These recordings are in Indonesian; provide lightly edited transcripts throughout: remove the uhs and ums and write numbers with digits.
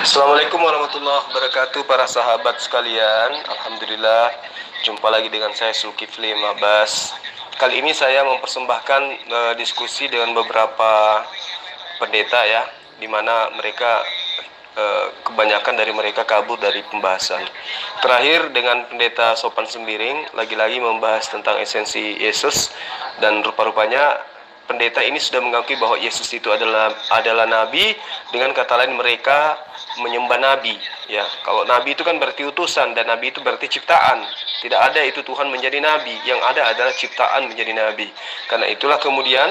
Assalamualaikum warahmatullahi wabarakatuh para sahabat sekalian. Alhamdulillah jumpa lagi dengan saya Zulkifli Mabas. Kali ini saya mempersembahkan diskusi dengan beberapa pendeta ya, di mana mereka kebanyakan dari mereka kabur dari pembahasan. Terakhir dengan pendeta Sopan Sembiring lagi-lagi membahas tentang esensi Yesus, dan rupa-rupanya pendeta ini sudah mengakui bahwa Yesus itu adalah nabi. Dengan kata lain mereka menyembah nabi ya. Kalau nabi itu kan berarti utusan, dan nabi itu berarti ciptaan. Tidak ada itu Tuhan menjadi nabi, yang ada adalah ciptaan menjadi nabi. Karena itulah kemudian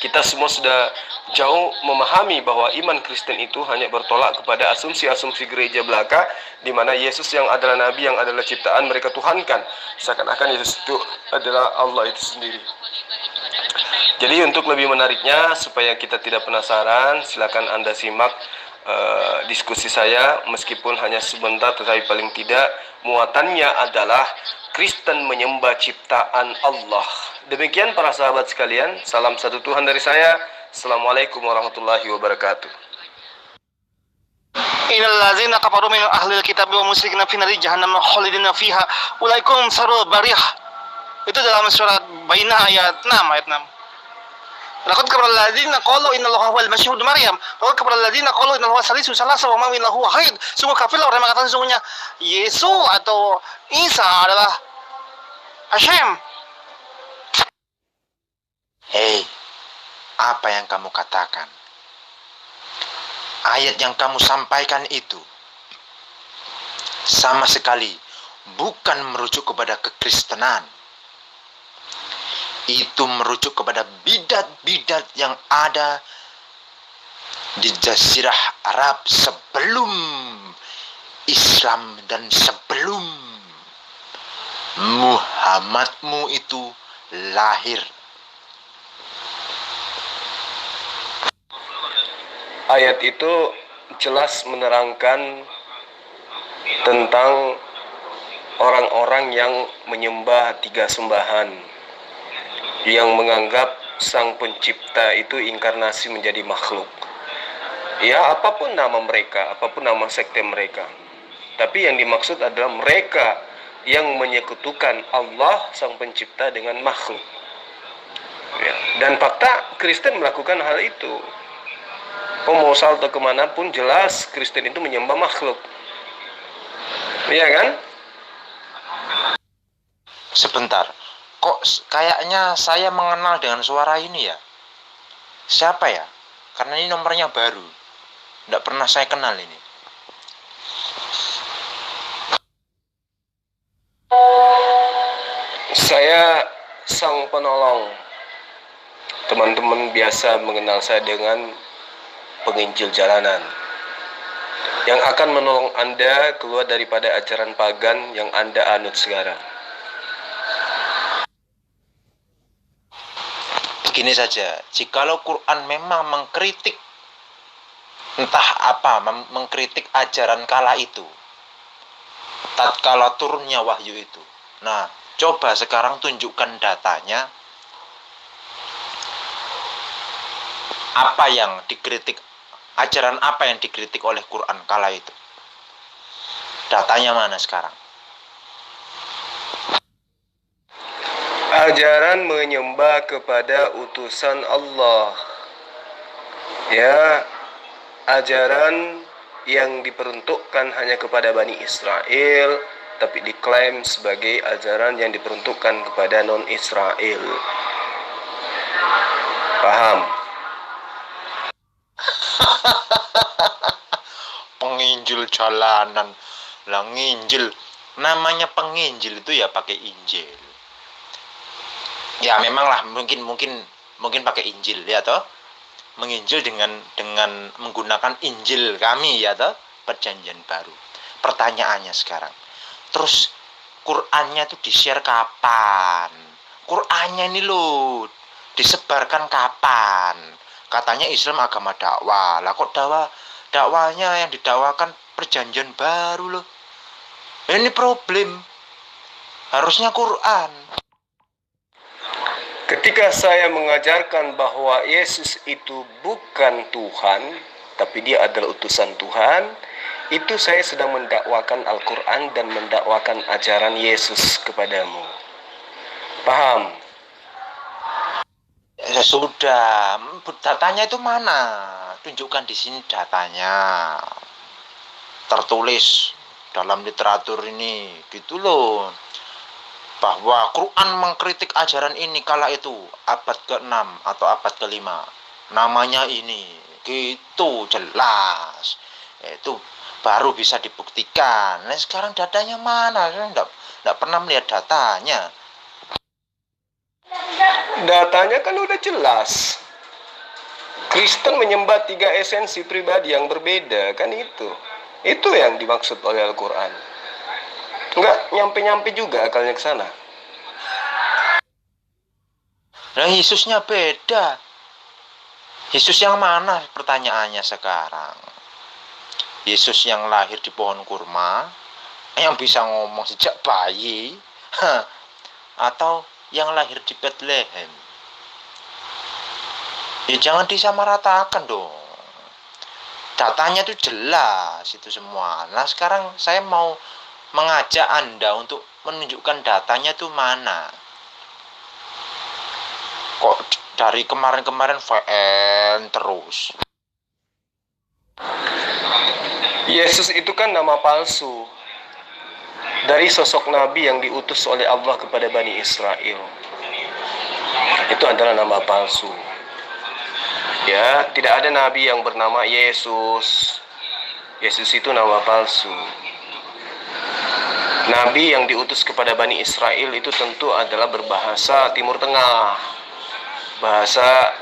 kita semua sudah jauh memahami bahwa iman Kristen itu hanya bertolak kepada asumsi-asumsi gereja belaka, di mana Yesus yang adalah nabi, yang adalah ciptaan, mereka tuhankan, seakan-akan Yesus itu adalah Allah itu sendiri. Jadi untuk lebih menariknya, supaya kita tidak penasaran, silakan Anda simak diskusi saya, meskipun hanya sebentar, tetapi paling tidak muatannya adalah Kristen menyembah ciptaan Allah. Demikian para sahabat sekalian, salam satu Tuhan dari saya. Assalamualaikum warahmatullahi wabarakatuh. Innal ladzina kafaru min ahlil kitab wa musyrikina fi nari jahannam khalidina fiha ulaikum sarul bariyah. Itu dalam surat Bainah ayat 6. Laqad kafara alladzina qalu innallaha huwal masih ibnu Maryam. Laqad kafara alladzina qalu innallaha salisu salasa wa ma min lahu wahid. Sungguh kafirlah orang yang mengatakan sesungguhnya Yesus atau Isa adalah Hashem. Hei, apa yang kamu katakan? Ayat yang kamu sampaikan itu sama sekali bukan merujuk kepada kekristenan. Itu merujuk kepada bidat-bidat yang ada di Jazirah Arab sebelum Islam dan sebelum Muhammadmu itu lahir. Ayat itu jelas menerangkan tentang orang-orang yang menyembah tiga sembahan, yang menganggap sang pencipta itu inkarnasi menjadi makhluk. Ya, apapun nama mereka, apapun nama sekte mereka, tapi yang dimaksud adalah mereka yang menyekutukan Allah sang pencipta dengan makhluk ya. Dan fakta Kristen melakukan hal itu. Mau salto kemanapun, jelas Kristen itu menyembah makhluk, iya kan? Sebentar, kok kayaknya saya mengenal dengan suara ini ya? Siapa ya? Karena ini nomornya baru, tidak pernah saya kenal ini. Saya sang penolong. Teman-teman biasa mengenal saya dengan penginjil jalanan, yang akan menolong Anda keluar daripada ajaran pagan yang Anda anut sekarang. Begini saja, jikalau Quran memang mengkritik entah apa, mengkritik ajaran kala itu, tatkala turunnya wahyu itu. Nah, coba sekarang tunjukkan datanya. Apa yang dikritik, ajaran apa yang dikritik oleh Quran kala itu? Datanya mana sekarang? Ajaran menyembah kepada utusan Allah. Ya, ajaran yang diperuntukkan hanya kepada Bani Israel, tapi diklaim sebagai ajaran yang diperuntukkan kepada non-Israel. Paham? Penginjil jalanan lah, nginjil, namanya penginjil itu ya pakai Injil ya, memang lah, mungkin pakai Injil ya toh, menginjil dengan menggunakan Injil kami ya toh, perjanjian baru. Pertanyaannya sekarang, terus Qurannya itu di-share kapan? Qurannya ini loh disebarkan kapan? Katanya Islam agama dakwah. Lah kok dakwahnya yang didakwakan perjanjian baru loh. Ini problem. Harusnya Quran. Ketika saya mengajarkan bahwa Yesus itu bukan Tuhan, tapi dia adalah utusan Tuhan, itu saya sedang mendakwakan Al-Quran dan mendakwakan ajaran Yesus kepadamu. Paham? Ya sudah, datanya itu mana? Tunjukkan di sini datanya. Tertulis dalam literatur ini, gitu loh. Bahwa Quran mengkritik ajaran ini kala itu abad ke-6 atau abad ke-5. Namanya ini, gitu jelas. Itu baru bisa dibuktikan. Nah sekarang datanya mana? Saya enggak pernah melihat datanya. Datanya kan udah jelas. Kristen menyembah 3 esensi pribadi yang berbeda, kan itu. Itu yang dimaksud oleh Al-Quran. Enggak nyampe-nyampe juga akalnya ke sana. Nah Yesusnya beda. Yesus yang mana pertanyaannya sekarang? Yesus yang lahir di pohon kurma, yang bisa ngomong sejak bayi, atau yang lahir di Bethlehem? Ya jangan disamaratakan dong. Datanya itu jelas itu semua. Nah sekarang saya mau mengajak Anda untuk menunjukkan datanya itu mana. Kok dari kemarin-kemarin VN terus? Yesus itu kan nama palsu dari sosok nabi yang diutus oleh Allah kepada Bani Israel. Itu adalah nama palsu. Ya, tidak ada nabi yang bernama Yesus. Yesus itu nama palsu. Nabi yang diutus kepada Bani Israel itu tentu adalah berbahasa Timur Tengah. Bahasa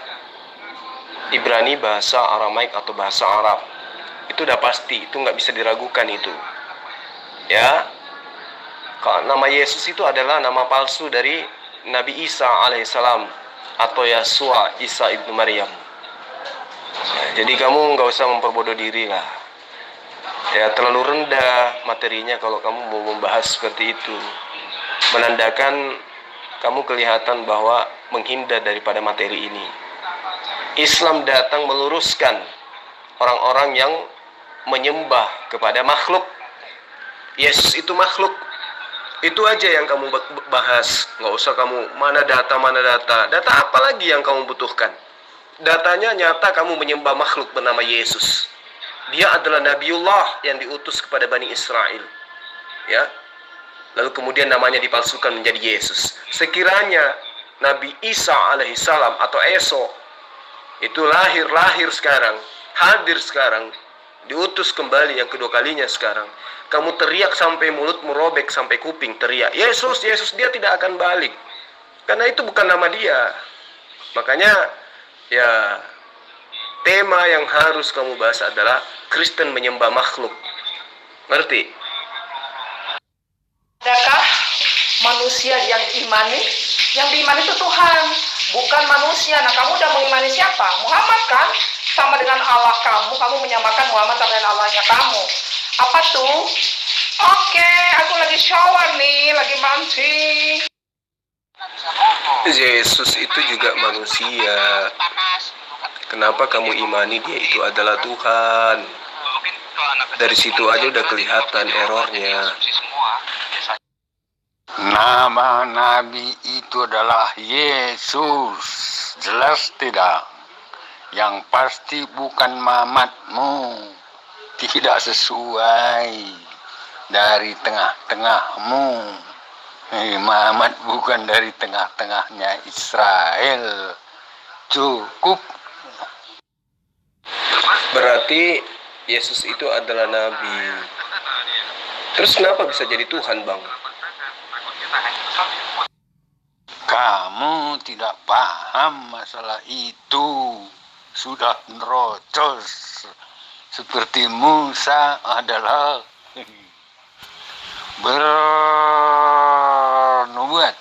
Ibrani, bahasa Aramaik atau bahasa Arab. Itu udah pasti, itu nggak bisa diragukan itu. Ya, kalau nama Yesus itu adalah nama palsu dari Nabi Isa alaihissalam atau Yesua, Isa ibnu Maryam. Ya, jadi kamu nggak usah memperbodoh diri lah. Ya, terlalu rendah materinya kalau kamu mau membahas seperti itu. Menandakan kamu kelihatan bahwa menghindar daripada materi ini. Islam datang meluruskan orang-orang yang menyembah kepada makhluk. Yesus itu makhluk. Itu aja yang kamu bahas. Nggak usah kamu mana data. Data apa lagi yang kamu butuhkan? Datanya nyata kamu menyembah makhluk bernama Yesus. Dia adalah Nabiullah yang diutus kepada Bani Israel. Ya. Lalu kemudian namanya dipalsukan menjadi Yesus. Sekiranya Nabi Isa alaihissalam atau Eso itu lahir sekarang, hadir sekarang, diutus kembali yang kedua kalinya sekarang, kamu teriak sampai mulut merobek sampai kuping, teriak Yesus, Yesus, dia tidak akan balik karena itu bukan nama dia. Makanya ya, tema yang harus kamu bahas adalah Kristen menyembah makhluk. Ngerti? Adakah manusia yang imani? Yang diimani itu Tuhan, bukan manusia. Nah, kamu udah mengimani siapa? Muhammad kan? Sama dengan Allah kamu menyamakan Muhammad sama dengan Allahnya kamu. Apa tuh? Oke, aku lagi shower nih, lagi mancing. Yesus itu juga manusia. Kenapa kamu imani dia itu adalah Tuhan? Dari situ aja udah kelihatan errornya. Nama Nabi itu adalah Yesus. Jelas tidak? Yang pasti bukan Mamatmu. Tidak sesuai dari tengah-tengahmu. Muhammad bukan dari tengah-tengahnya Israel. Cukup. Berarti Yesus itu adalah Nabi. Terus kenapa bisa jadi Tuhan, Bang? Kamu tidak paham masalah itu. Sudah nerocos. Seperti Musa adalah bernubuat,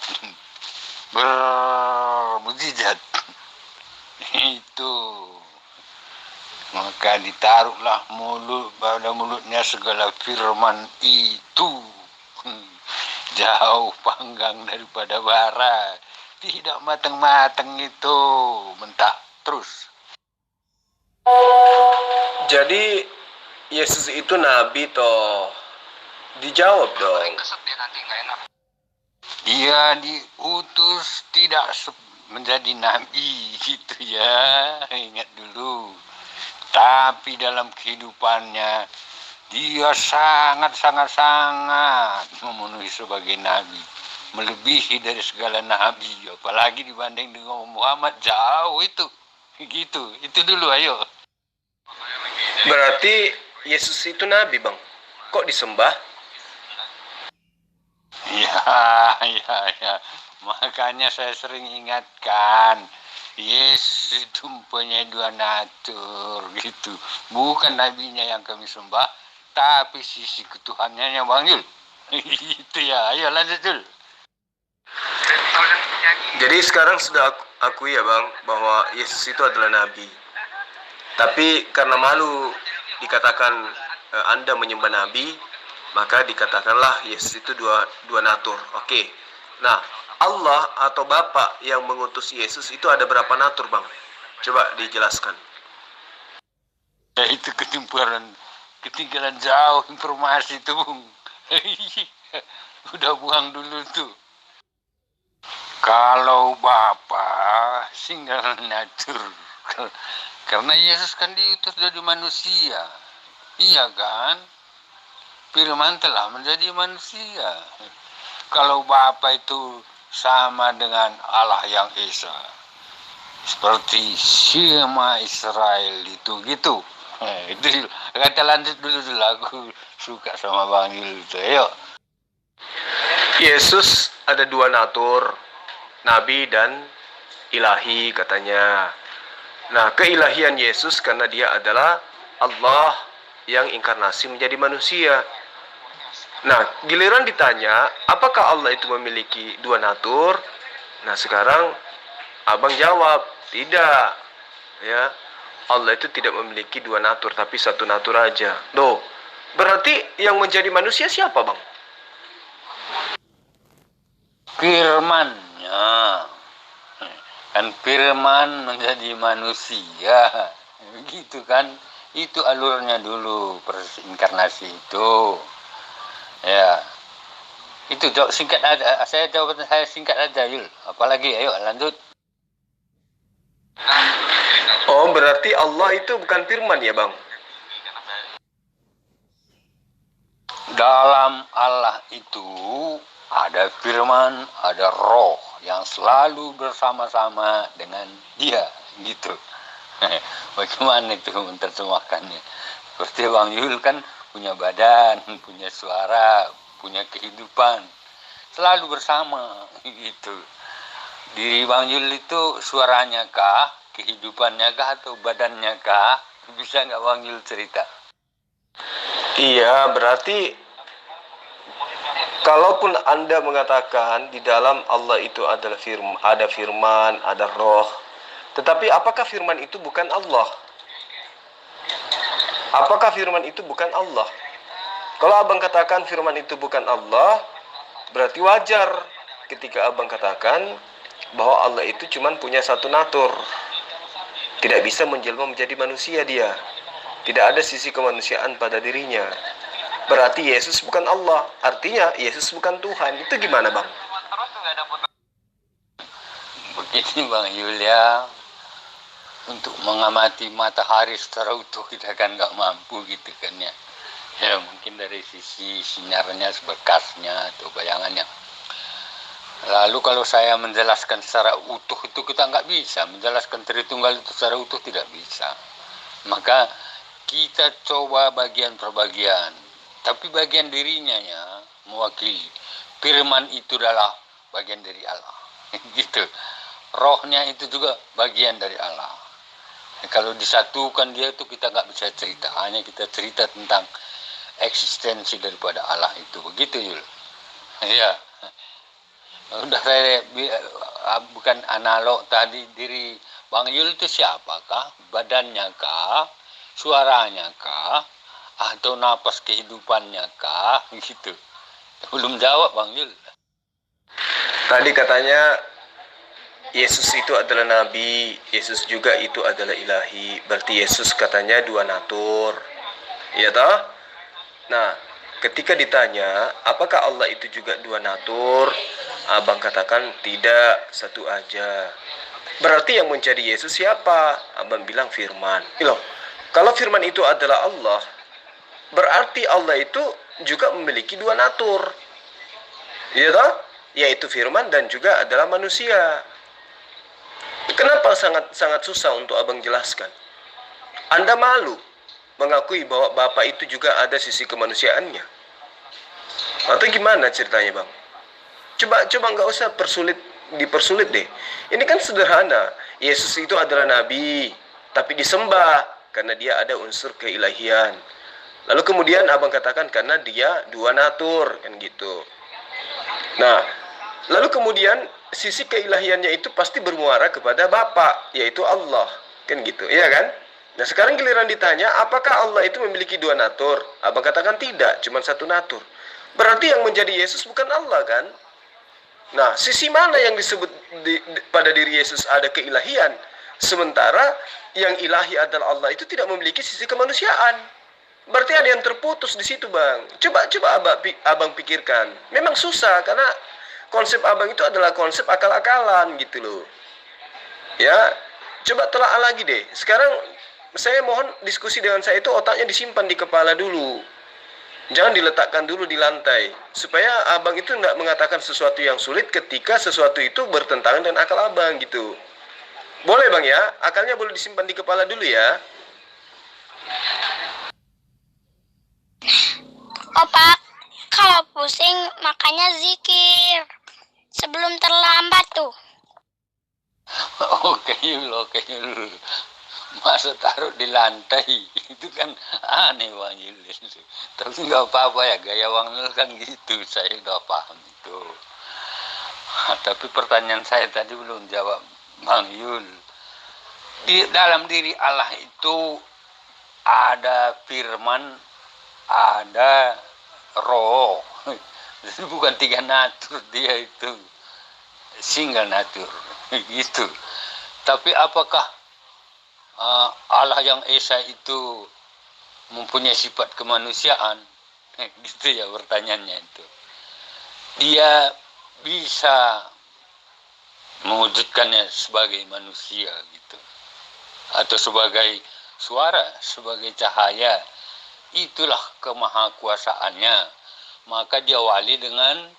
bermujizat. Itu. Maka ditaruhlah pada mulutnya segala firman itu. Jauh panggang daripada bara. Tidak matang-matang itu. Mentah terus. Jadi Yesus itu nabi toh? Dijawab dong. Dia diutus tidak menjadi nabi gitu ya, ingat dulu. Tapi dalam kehidupannya dia sangat memenuhi sebagai nabi, melebihi dari segala nabi, apalagi dibanding dengan Muhammad jauh itu. Itu dulu ayo. Berarti Yesus itu nabi, Bang. Kok disembah? Ya. Makanya saya sering ingatkan, Yesus itu punya dua natur gitu. Bukan nabinya yang kami sembah, tapi sisi ketuhanannya Bang Yul. Itu ya, ayo lanjut Yul. Jadi sekarang sudah akui ya Bang, bahwa Yesus itu adalah nabi. Tapi karena malu dikatakan Anda menyembah nabi, maka dikatakanlah Yesus itu dua natur. Oke. Nah, Allah atau Bapa yang mengutus Yesus itu ada berapa natur, Bang? Coba dijelaskan. Ya itu ketinggalan jauh informasi itu, Bung. Udah buang dulu tuh. Kalau Bapa single natur. Karena Yesus kan diutus dari manusia. Iya kan? Firman telah menjadi manusia. Kalau Bapa itu sama dengan Allah yang Esa, seperti Shema Israel itu gitu. Itu kata lanjut dulu aku suka sama Bang Yul itu. Ayo. Yesus ada dua natur, nabi dan ilahi katanya. Nah, keilahian Yesus karena dia adalah Allah yang inkarnasi menjadi manusia. Nah, giliran ditanya, apakah Allah itu memiliki dua natur? Nah, sekarang Abang jawab, tidak. Ya, Allah itu tidak memiliki dua natur, tapi satu natur aja. Loh, berarti yang menjadi manusia siapa, Bang? Firman-Nya. Kan firman menjadi manusia. Gitu kan? Itu alurnya dulu, inkarnasi itu. Ya, itu jawab singkat aja. Jawaban saya singkat aja, Yul. Apalagi, ayo lanjut. Oh, berarti Allah itu bukan firman ya, Bang? Dalam Allah itu ada firman, ada roh yang selalu bersama-sama dengan dia, gitu. Bagaimana itu menerjemahkannya? Seperti Bang Yul kan punya badan, punya suara, punya kehidupan, selalu bersama gitu. Diri Bang Yul itu suaranya kah, kehidupannya kah, atau badannya kah? Bisa nggak Bang Yul cerita? Iya, berarti kalaupun Anda mengatakan di dalam Allah itu adalah ada firman, ada roh, tetapi apakah firman itu bukan Allah? Apakah firman itu bukan Allah? Kalau Abang katakan firman itu bukan Allah, berarti wajar ketika Abang katakan bahwa Allah itu cuma punya satu natur. Tidak bisa menjelma menjadi manusia dia. Tidak ada sisi kemanusiaan pada dirinya. Berarti Yesus bukan Allah. Artinya Yesus bukan Tuhan. Itu gimana, Bang? Begini Bang Yulia, untuk mengamati matahari secara utuh kita kan nggak mampu gitu kan ya. Ya mungkin dari sisi sinarnya, bekasnya atau bayangannya. Lalu kalau saya menjelaskan secara utuh itu kita nggak bisa. Menjelaskan Tritunggal itu secara utuh tidak bisa. Maka kita coba bagian per bagian. Tapi bagian dirinya ya mewakili. Firman itu adalah bagian dari Allah. Gitu. Rohnya itu juga bagian dari Allah. Kalau disatukan dia itu kita nggak bisa cerita. Hanya kita cerita tentang eksistensi daripada Allah itu. Begitu Yul. Ya. Udah saya bukan analog tadi, diri Bang Yul itu siapakah? Badannya kah? Suaranya kah? Atau napas kehidupannya kah? Gitu. Belum jawab Bang Yul. Tadi katanya Yesus itu adalah nabi, Yesus juga itu adalah ilahi. Berarti Yesus katanya dua natur. Iya toh? Nah, ketika ditanya, apakah Allah itu juga dua natur? Abang katakan tidak, satu aja. Berarti yang menjadi Yesus siapa? Abang bilang firman. Loh, kalau firman itu adalah Allah, berarti Allah itu juga memiliki dua natur. Iya toh? Yaitu firman dan juga adalah manusia. Kenapa sangat susah untuk abang jelaskan? Anda malu mengakui bahwa Bapak itu juga ada sisi kemanusiaannya? Atau gimana ceritanya bang? Coba nggak usah dipersulit deh. Ini kan sederhana. Yesus itu adalah nabi, tapi disembah karena dia ada unsur keilahian. Lalu kemudian abang katakan karena dia dua natur, kan gitu. Nah, lalu kemudian sisi keilahiannya itu pasti bermuara kepada Bapa, yaitu Allah, kan gitu, iya kan? Nah sekarang giliran ditanya, apakah Allah itu memiliki dua natur? Abang katakan tidak, cuma satu natur. Berarti yang menjadi Yesus bukan Allah kan? Nah, sisi mana yang disebut pada diri Yesus ada keilahian, sementara yang ilahi adalah Allah itu tidak memiliki sisi kemanusiaan? Berarti ada yang terputus di situ bang. Coba abang pikirkan. Memang susah karena konsep abang itu adalah konsep akal-akalan gitu loh. Ya, coba telaah lagi deh. Sekarang saya mohon diskusi dengan saya itu otaknya disimpan di kepala dulu. Jangan diletakkan dulu di lantai. Supaya abang itu tidak mengatakan sesuatu yang sulit ketika sesuatu itu bertentangan dengan akal abang gitu. Boleh bang ya? Akalnya boleh disimpan di kepala dulu ya. Opa, kalau pusing makanya zikir sebelum terlambat tuh. Oke Yul. Masa taruh di lantai itu kan aneh Bang Yul. Tapi nggak apa-apa ya, gaya Bang Yul kan gitu, saya udah paham itu. Tapi pertanyaan saya tadi belum jawab Bang Yul. Di dalam diri Allah itu ada firman, ada roh. Jadi bukan tiga natur, dia itu single natur gitu. Tapi apakah Allah yang Esa itu mempunyai sifat kemanusiaan? Gitu ya pertanyaannya itu. Dia bisa mewujudkannya sebagai manusia gitu, atau sebagai suara, sebagai cahaya. Itulah kemahakuasaannya. Maka dia wali dengan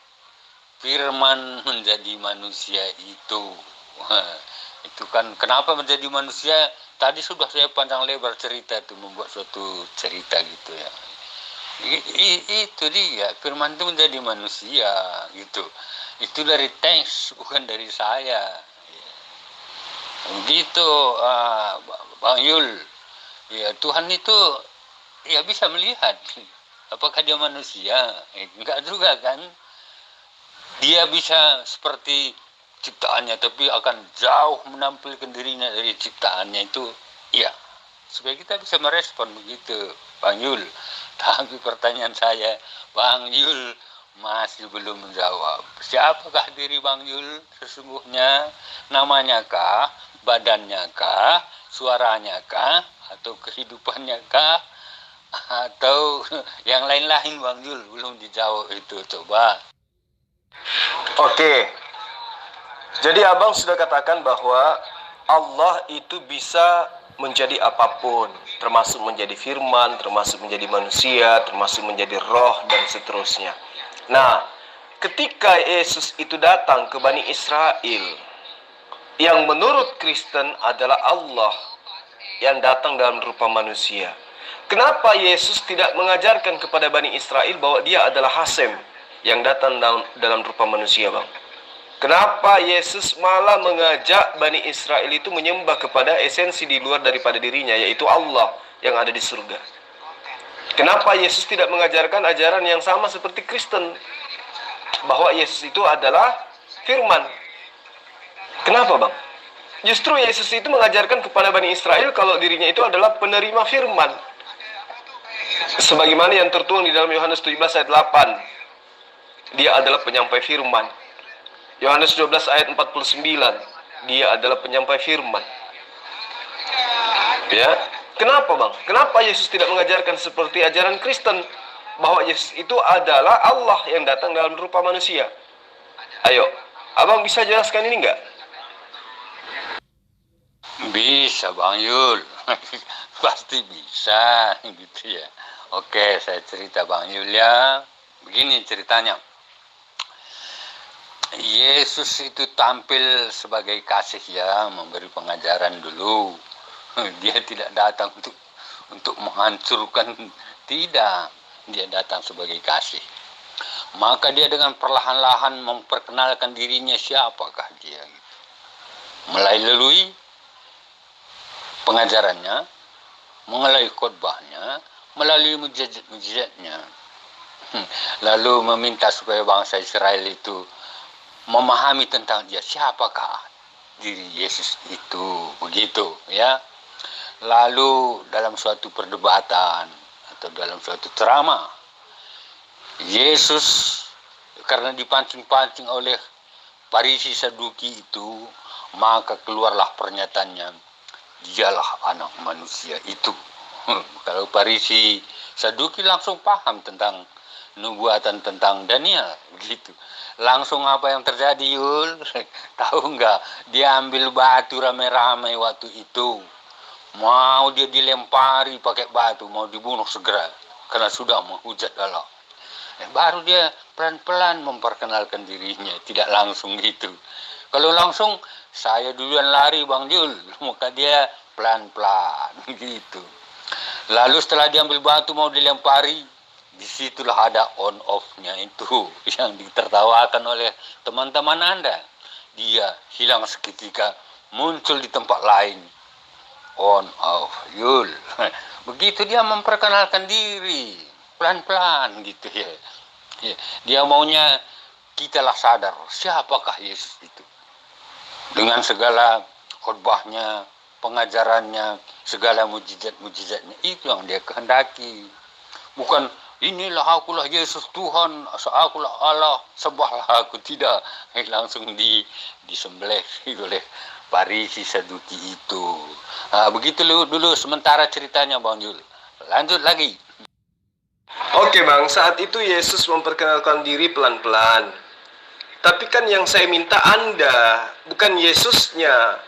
firman menjadi manusia itu. Itu kan kenapa menjadi manusia? Tadi sudah saya panjang lebar cerita itu, membuat suatu cerita gitu ya. Itu dia, firman itu menjadi manusia gitu. Itu dari teks, bukan dari saya. Gitu, Bang Yul. Ya Tuhan itu ya bisa melihat apakah dia manusia. Enggak juga kan. Dia bisa seperti ciptaannya, tapi akan jauh menampilkan dirinya dari ciptaannya itu. Iya, supaya kita bisa merespon begitu, Bang Yul. Tapi pertanyaan saya, Bang Yul masih belum menjawab. Siapakah diri Bang Yul sesungguhnya? Namanya kah? Badannya kah? Suaranya kah? Atau kehidupannya kah? Atau yang lain-lain Bang Yul? Belum dijawab itu, coba. Oke. Jadi abang sudah katakan bahwa Allah itu bisa menjadi apapun, termasuk menjadi firman, termasuk menjadi manusia, termasuk menjadi roh, dan seterusnya. Nah, ketika Yesus itu datang ke Bani Israel, yang menurut Kristen adalah Allah yang datang dalam rupa manusia. Kenapa Yesus tidak mengajarkan kepada Bani Israel bahwa dia adalah Hasem yang datang dalam rupa manusia, bang? Kenapa Yesus malah mengajak Bani Israel itu menyembah kepada esensi di luar daripada dirinya, yaitu Allah yang ada di surga? Kenapa Yesus tidak mengajarkan ajaran yang sama seperti Kristen, bahwa Yesus itu adalah firman? Kenapa, bang? Justru Yesus itu mengajarkan kepada Bani Israel kalau dirinya itu adalah penerima firman. Sebagaimana yang tertuang di dalam Yohanes 17 ayat 8. Dia adalah penyampai firman. Yohanes 12 ayat 49. dia adalah penyampai firman. Ya, kenapa bang? Kenapa Yesus tidak mengajarkan seperti ajaran Kristen bahwa Yesus itu adalah Allah yang datang dalam rupa manusia? Ayo, abang bisa jelaskan ini enggak? Bisa Bang Yul. Pasti bisa gitu ya. Oke, saya cerita Bang Yul ya. Begini ceritanya. Yesus itu tampil sebagai kasih ya, memberi pengajaran dulu. Dia tidak datang untuk menghancurkan, tidak. Dia datang sebagai kasih. Maka dia dengan perlahan-lahan memperkenalkan dirinya siapakah dia gitu. Melalui pengajarannya, melalui khotbahnya, melalui mujizat-mujizatnya. Lalu meminta supaya bangsa Israel itu memahami tentang dia, siapakah diri Yesus itu, begitu ya. Lalu dalam suatu perdebatan atau dalam suatu ceramah, Yesus karena dipancing-pancing oleh Farisi Saduki itu, maka keluarlah pernyataannya, dialah anak manusia itu. Kalau Farisi Saduki langsung paham tentang nubuatan tentang Daniel, begitu. Langsung apa yang terjadi, Yul? Tahu nggak? Dia ambil batu rame-rame waktu itu. Mau dia dilempari pakai batu, mau dibunuh segera. Karena sudah menghujat Allah. Baru dia pelan-pelan memperkenalkan dirinya. Tidak langsung gitu. Kalau langsung, saya duluan lari Bang Jul. Maka dia pelan-pelan gitu. Lalu setelah diambil batu mau dilempari, disitulah ada on off-nya itu yang ditertawakan oleh teman-teman Anda. Dia hilang seketika, muncul di tempat lain. On off, Yul. Begitu dia memperkenalkan diri, pelan-pelan gitu ya. Dia maunya kitalah sadar siapakah Yesus itu. Dengan segala khotbahnya, pengajarannya, segala mujizat-mujizatnya, itu yang dia kehendaki. Bukan inilah akulah Yesus Tuhan, akulah Allah, sembahlah aku, tidak. Langsung disembelih oleh Farisi Saduki itu. Nah, begitu dulu sementara ceritanya Bang Jul. Lanjut lagi. Oke bang, saat itu Yesus memperkenalkan diri pelan-pelan. Tapi kan yang saya minta Anda, bukan Yesusnya.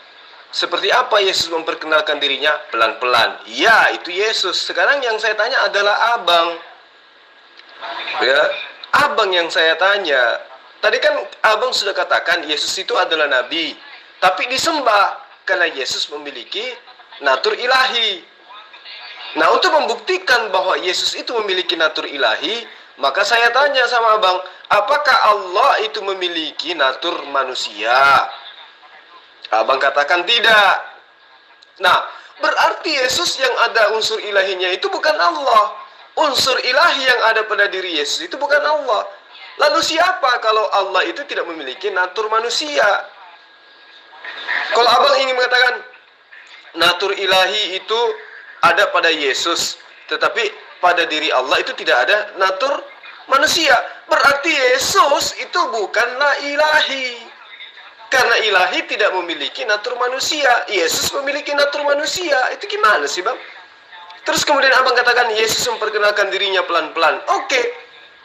Seperti apa Yesus memperkenalkan dirinya pelan-pelan? Ya, itu Yesus. Sekarang yang saya tanya adalah abang. Ya, abang yang saya tanya. Tadi kan abang sudah katakan Yesus itu adalah nabi, tapi disembah karena Yesus memiliki natur ilahi. Nah, untuk membuktikan bahwa Yesus itu memiliki natur ilahi, maka saya tanya sama abang, apakah Allah itu memiliki natur manusia? Abang katakan tidak. Nah, berarti Yesus yang ada unsur ilahinya itu bukan Allah. Unsur ilahi yang ada pada diri Yesus itu bukan Allah. Lalu siapa kalau Allah itu tidak memiliki natur manusia? Kalau abang ingin mengatakan natur ilahi itu ada pada Yesus, tetapi pada diri Allah itu tidak ada natur manusia, berarti Yesus itu bukanlah ilahi. Karena ilahi tidak memiliki natur manusia, Yesus memiliki natur manusia. Itu gimana sih bang? Terus kemudian abang katakan Yesus memperkenalkan dirinya pelan-pelan. Oke,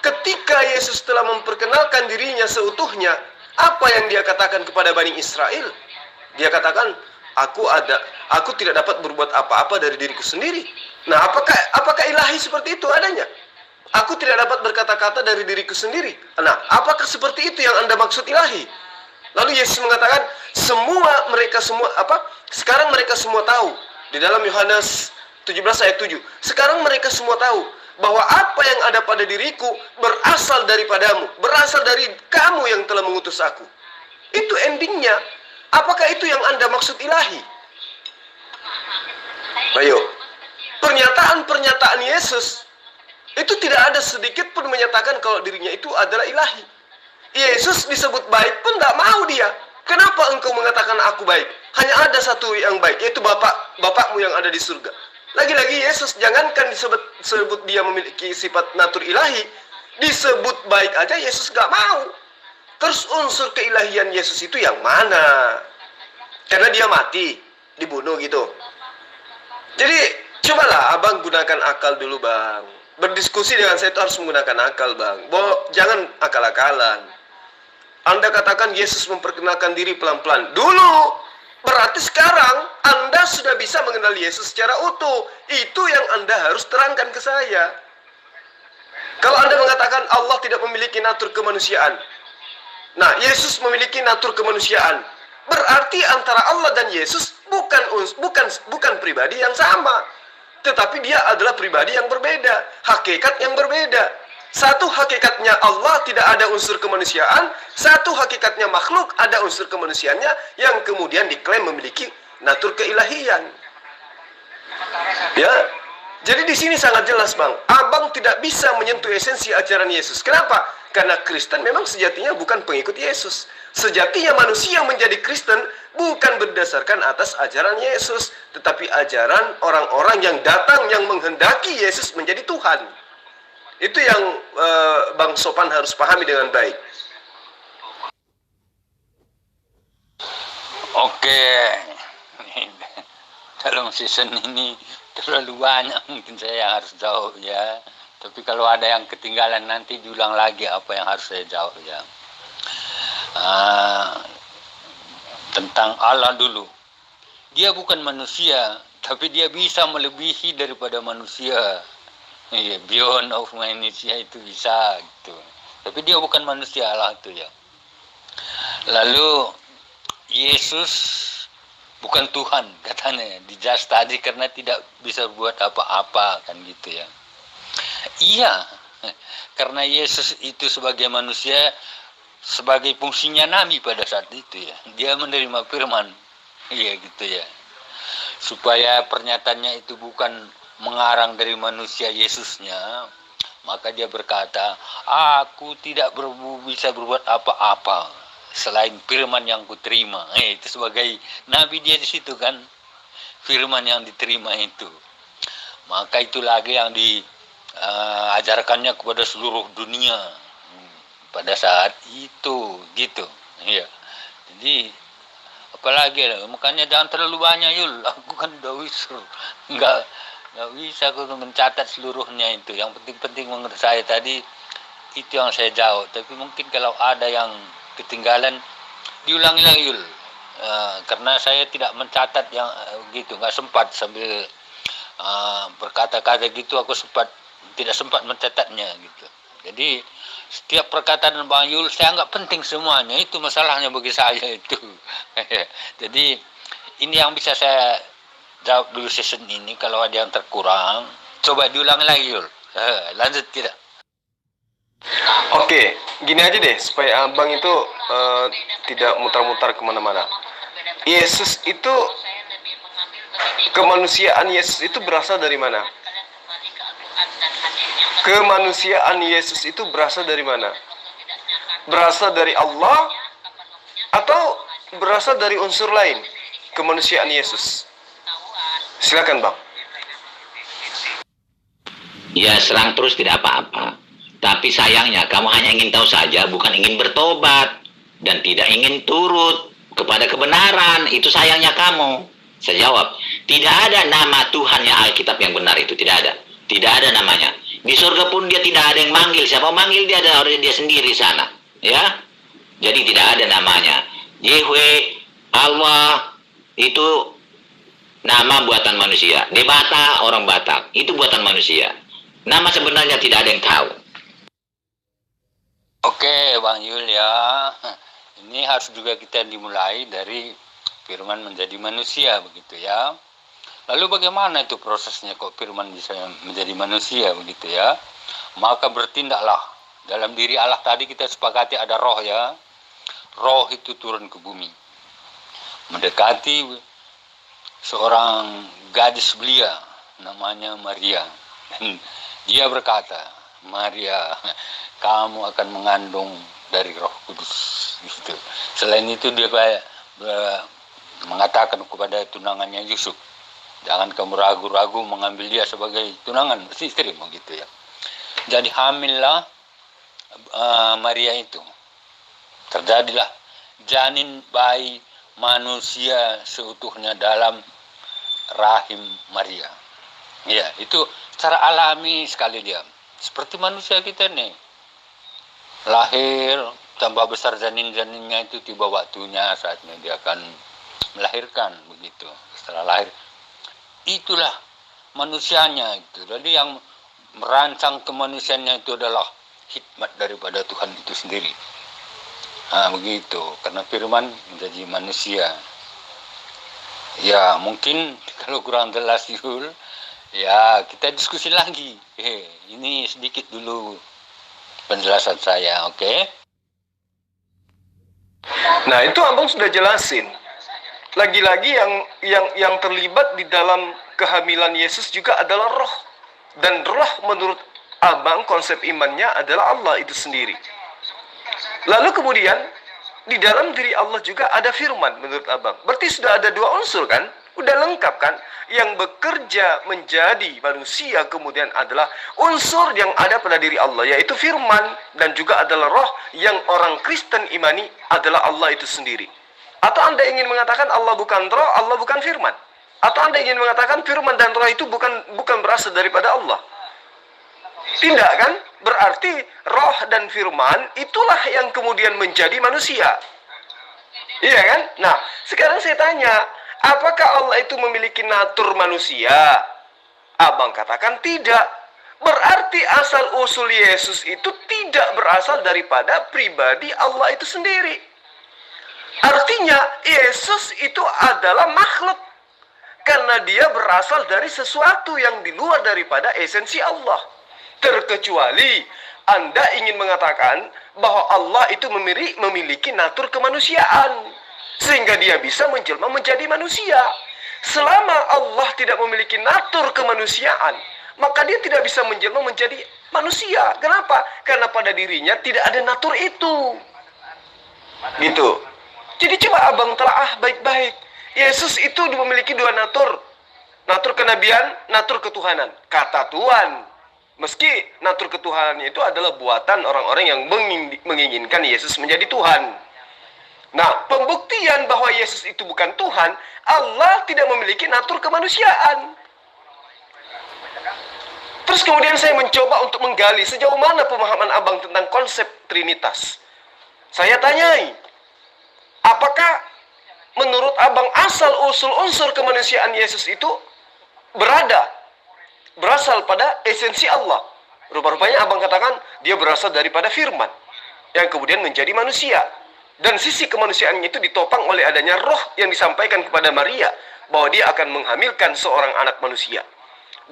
ketika Yesus telah memperkenalkan dirinya seutuhnya, apa yang dia katakan kepada Bani Israel? Dia katakan, aku tidak dapat berbuat apa-apa dari diriku sendiri. Nah, apakah ilahi seperti itu adanya? Aku tidak dapat berkata-kata dari diriku sendiri. Nah, apakah seperti itu yang Anda maksud ilahi? Lalu Yesus mengatakan, sekarang mereka semua tahu. Di dalam Yohanes 17 ayat 7. Sekarang mereka semua tahu bahwa apa yang ada pada diriku berasal daripadamu, berasal dari kamu yang telah mengutus aku. Itu endingnya. Apakah itu yang Anda maksud ilahi? Ayo. Pernyataan-pernyataan Yesus itu tidak ada sedikit pun menyatakan kalau dirinya itu adalah ilahi. Yesus disebut baik pun tidak mau dia. Kenapa engkau mengatakan aku baik? Hanya ada satu yang baik, yaitu Bapakmu yang ada di surga. Lagi-lagi Yesus jangankan disebut dia memiliki sifat natur ilahi, disebut baik aja Yesus gak mau. Terus unsur keilahian Yesus itu yang mana? Karena dia mati, dibunuh gitu. Jadi cobalah abang gunakan akal dulu bang. Berdiskusi dengan saya itu harus menggunakan akal bang. Jangan akal-akalan. Anda katakan Yesus memperkenalkan diri pelan-pelan. Dulu, berarti sekarang Anda sudah bisa mengenal Yesus secara utuh. Itu yang Anda harus terangkan ke saya. Kalau Anda mengatakan Allah tidak memiliki natur kemanusiaan. Nah, Yesus memiliki natur kemanusiaan. Berarti antara Allah dan Yesus bukan pribadi yang sama. Tetapi dia adalah pribadi yang berbeda, hakikat yang berbeda. Satu hakikatnya Allah tidak ada unsur kemanusiaan, satu hakikatnya makhluk ada unsur kemanusiaannya yang kemudian diklaim memiliki natur keilahian. Ya. Jadi di sini sangat jelas, Bang. Abang tidak bisa menyentuh esensi ajaran Yesus. Kenapa? Karena Kristen memang sejatinya bukan pengikut Yesus. Sejatinya manusia menjadi Kristen bukan berdasarkan atas ajaran Yesus, tetapi ajaran orang-orang yang datang yang menghendaki Yesus menjadi Tuhan. Itu yang Bang Sopan harus pahami dengan baik. Oke, dalam season ini terlalu banyak mungkin saya yang harus jawab ya. Tapi kalau ada yang ketinggalan nanti diulang lagi apa yang harus saya jawab ya. Tentang Allah dulu. Dia bukan manusia, tapi dia bisa melebihi daripada manusia. Iya, beyond of manusia itu bisa gitu. Tapi dia bukan manusia, Allah itu ya. Lalu Yesus bukan Tuhan katanya di jas tadi karena tidak bisa buat apa-apa kan gitu ya. Iya, karena Yesus itu sebagai manusia, sebagai fungsinya nabi pada saat itu ya. Dia menerima firman, iya gitu ya. Supaya pernyataannya itu bukan mengarang dari manusia Yesusnya, maka dia berkata, aku tidak bisa berbuat apa-apa selain firman yang kuterima. Itu sebagai nabi dia di situ kan, firman yang diterima itu. Maka itu lagi yang diajarkannya kepada seluruh dunia pada saat itu gitu. Iya. Jadi apalagi makanya jangan terlalu banyak Yul. Aku kan udah wisur. Enggak bisa aku mencatat seluruhnya itu. Yang penting-penting menurut saya tadi itu yang saya jawab. Tapi mungkin kalau ada yang ketinggalan diulangi lagi Yul. Karena saya tidak mencatat yang gitu, nggak sempat sambil berkata-kata gitu aku tidak sempat mencatatnya gitu. Jadi setiap perkataan Bang Yul saya anggap penting semuanya, itu masalahnya bagi saya itu. Jadi ini yang bisa saya jawab dulu season ini. Kalau ada yang terkurang coba diulangi lagi Yul. Lanjut tidak? Oke, gini aja deh supaya abang itu tidak mutar-mutar kemana-mana. Yesus itu, kemanusiaan Yesus itu berasal dari mana? Kemanusiaan Yesus itu berasal dari mana? Berasal dari Allah atau berasal dari unsur lain? Kemanusiaan Yesus. Silakan Bang. Ya, serang terus tidak apa-apa. Tapi sayangnya kamu hanya ingin tahu saja, bukan ingin bertobat dan tidak ingin turut kepada kebenaran. Itu sayangnya kamu. Saya jawab, tidak ada nama Tuhan yang Alkitab yang benar itu, tidak ada. Tidak ada namanya. Di surga pun dia tidak ada yang manggil. Siapa manggil dia, ada orang dia sendiri sana. Ya. Jadi tidak ada namanya. Yahweh, Allah, itu nama buatan manusia. Debata, orang Batak. Itu buatan manusia. Nama sebenarnya tidak ada yang tahu. Oke Bang Yul ya. Ini harus juga kita dimulai dari firman menjadi manusia begitu ya. Lalu bagaimana itu prosesnya kok firman bisa menjadi manusia begitu ya? Maka bertindaklah. Dalam diri Allah tadi kita sepakati ada roh ya. Roh itu turun ke bumi. Mendekati seorang gadis belia namanya Maria. Dan dia berkata, Maria, kamu akan mengandung dari Roh Kudus gitu. Selain itu dia mengatakan kepada tunangannya Yusuf, jangan kamu ragu-ragu mengambil dia sebagai tunangan, mesti istrimu gitu ya. Jadi hamillah Maria itu. Terjadilah janin bayi manusia seutuhnya dalam rahim Maria. Ya, itu secara alami sekali dia. Seperti manusia kita nih. Lahir, tambah besar janin-janinnya itu tiba waktunya saatnya dia akan melahirkan begitu. Setelah lahir, itulah manusianya itu. Jadi yang merancang kemanusiaannya itu adalah hikmat daripada Tuhan itu sendiri. Nah, begitu. Karena firman menjadi manusia. Ya, mungkin kalau kurang jelas Yul, ya kita diskusi lagi. Ini sedikit dulu penjelasan saya, oke? Nah, itu Abang sudah jelasin. Lagi-lagi yang terlibat di dalam kehamilan Yesus juga adalah roh. Dan roh menurut Abang konsep imannya adalah Allah itu sendiri. Lalu kemudian di dalam diri Allah juga ada firman menurut Abang. Berarti sudah ada dua unsur kan? Udah lengkap kan? Yang bekerja menjadi manusia kemudian adalah unsur yang ada pada diri Allah, yaitu firman, dan juga adalah roh yang orang Kristen imani adalah Allah itu sendiri. Atau Anda ingin mengatakan Allah bukan roh, Allah bukan firman? Atau Anda ingin mengatakan firman dan roh itu bukan berasal daripada Allah? Tidak kan? Berarti roh dan firman itulah yang kemudian menjadi manusia. Iya kan? Nah, sekarang saya tanya, apakah Allah itu memiliki natur manusia? Abang katakan tidak. Berarti asal-usul Yesus itu tidak berasal daripada pribadi Allah itu sendiri. Artinya, Yesus itu adalah makhluk. Karena dia berasal dari sesuatu yang di luar daripada esensi Allah. Terkecuali Anda ingin mengatakan bahwa Allah itu memiliki natur kemanusiaan, sehingga dia bisa menjelma menjadi manusia. Selama Allah tidak memiliki natur kemanusiaan, maka dia tidak bisa menjelma menjadi manusia. Kenapa? Karena pada dirinya tidak ada natur itu. Gitu. Jadi coba Abang telaah baik-baik. Yesus itu memiliki dua natur. Natur kenabian, natur ketuhanan. Kata Tuhan. Meski natur ketuhanannya itu adalah buatan orang-orang yang menginginkan Yesus menjadi Tuhan. Nah, pembuktian bahwa Yesus itu bukan Tuhan, Allah tidak memiliki natur kemanusiaan. Terus kemudian saya mencoba untuk menggali sejauh mana pemahaman Abang tentang konsep Trinitas. Saya tanyai, apakah menurut Abang asal-usul unsur kemanusiaan Yesus itu berasal pada esensi Allah? Rupa-rupanya Abang katakan dia berasal daripada firman yang kemudian menjadi manusia. Dan sisi kemanusiaannya itu ditopang oleh adanya roh yang disampaikan kepada Maria bahwa dia akan menghamilkan seorang anak manusia.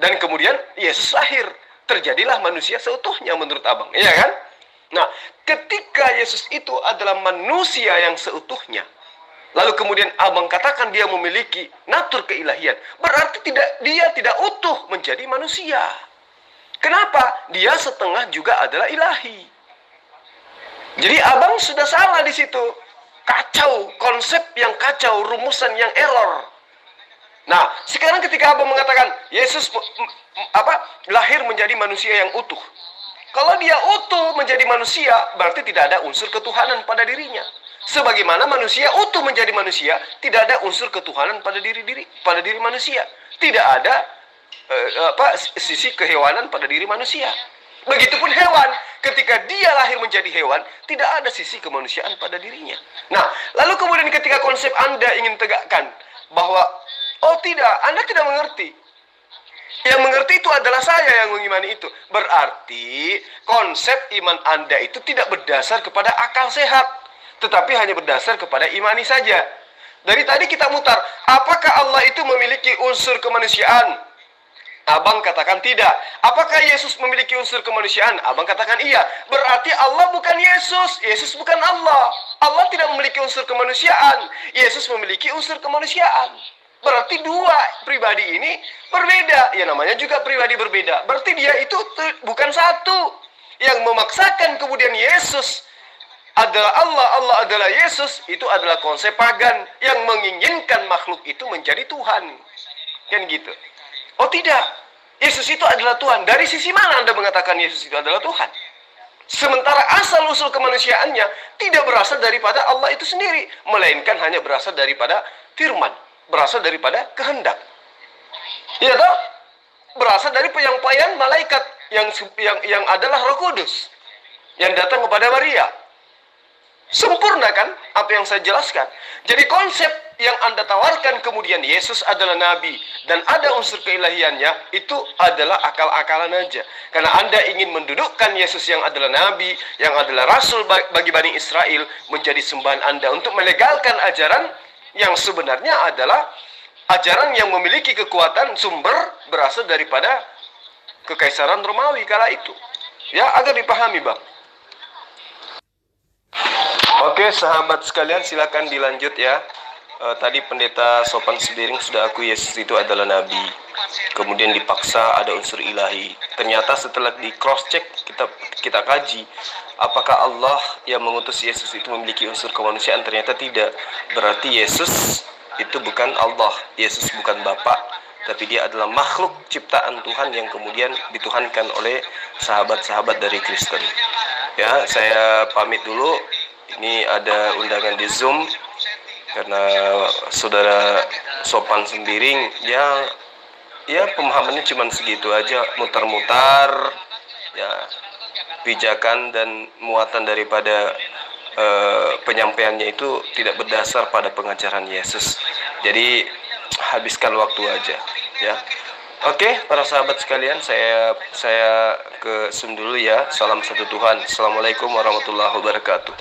Dan kemudian Yesus lahir. Terjadilah manusia seutuhnya menurut Abang. Iya kan? Nah, ketika Yesus itu adalah manusia yang seutuhnya, lalu kemudian Abang katakan dia memiliki natur keilahian, berarti dia tidak utuh menjadi manusia. Kenapa? Dia setengah juga adalah ilahi. Jadi Abang sudah salah di situ. Kacau, konsep yang kacau, rumusan yang error. Nah, sekarang ketika Abang mengatakan Yesus lahir menjadi manusia yang utuh. Kalau dia utuh menjadi manusia, berarti tidak ada unsur ketuhanan pada dirinya. Sebagaimana manusia utuh menjadi manusia, tidak ada unsur ketuhanan pada diri manusia. Tidak ada sisi kehewanan pada diri manusia. Begitupun hewan, ketika dia lahir menjadi hewan, tidak ada sisi kemanusiaan pada dirinya. Nah, lalu kemudian ketika konsep Anda ingin tegakkan bahwa, oh tidak, Anda tidak mengerti. Yang mengerti itu adalah saya yang mengimani itu. Berarti konsep iman Anda itu tidak berdasar kepada akal sehat, tetapi hanya berdasar kepada imani saja. Dari tadi kita mutar, apakah Allah itu memiliki unsur kemanusiaan? Abang katakan tidak. Apakah Yesus memiliki unsur kemanusiaan? Abang katakan iya. Berarti Allah bukan Yesus. Yesus bukan Allah. Allah tidak memiliki unsur kemanusiaan. Yesus memiliki unsur kemanusiaan. Berarti dua pribadi ini berbeda. Ya namanya juga pribadi berbeda. Berarti dia itu bukan satu. Yang memaksakan kemudian Yesus adalah Allah, Allah adalah Yesus, itu adalah konsep pagan yang menginginkan makhluk itu menjadi Tuhan. Kan gitu. Oh tidak, Yesus itu adalah Tuhan. Dari sisi mana Anda mengatakan Yesus itu adalah Tuhan? Sementara asal-usul kemanusiaannya tidak berasal daripada Allah itu sendiri, melainkan hanya berasal daripada firman, berasal daripada kehendak. Ya toh? Berasal dari penyampaian malaikat yang adalah Roh Kudus yang datang kepada Maria. Sempurna kan apa yang saya jelaskan? Jadi konsep yang Anda tawarkan kemudian Yesus adalah nabi dan ada unsur keilahiannya, itu adalah akal-akalan aja. Karena Anda ingin mendudukkan Yesus yang adalah nabi, yang adalah rasul bagi Bani Israel menjadi sembahan Anda untuk melegalkan ajaran yang sebenarnya adalah ajaran yang memiliki kekuatan sumber berasal daripada Kekaisaran Romawi kala itu. Ya, agar dipahami, Bang. Oke, sahabat sekalian, silakan dilanjut ya. Tadi pendeta Sopan Sembiring sudah akui Yesus itu adalah nabi. Kemudian dipaksa ada unsur ilahi. Ternyata setelah di cross check kita kaji, apakah Allah yang mengutus Yesus itu memiliki unsur kemanusiaan? Ternyata tidak. Berarti Yesus itu bukan Allah. Yesus bukan Bapa, tapi dia adalah makhluk ciptaan Tuhan yang kemudian dituhankan oleh sahabat-sahabat dari Kristen. Ya, saya pamit dulu. Ini ada undangan di Zoom karena saudara Sopan Sembiring ya pemahamannya cuma segitu aja, mutar-mutar ya, pijakan dan muatan daripada penyampaiannya itu tidak berdasar pada pengajaran Yesus. Jadi habiskan waktu aja ya. Oke, para sahabat sekalian, saya ke Zoom dulu ya. Salam satu Tuhan. Assalamualaikum warahmatullahi wabarakatuh.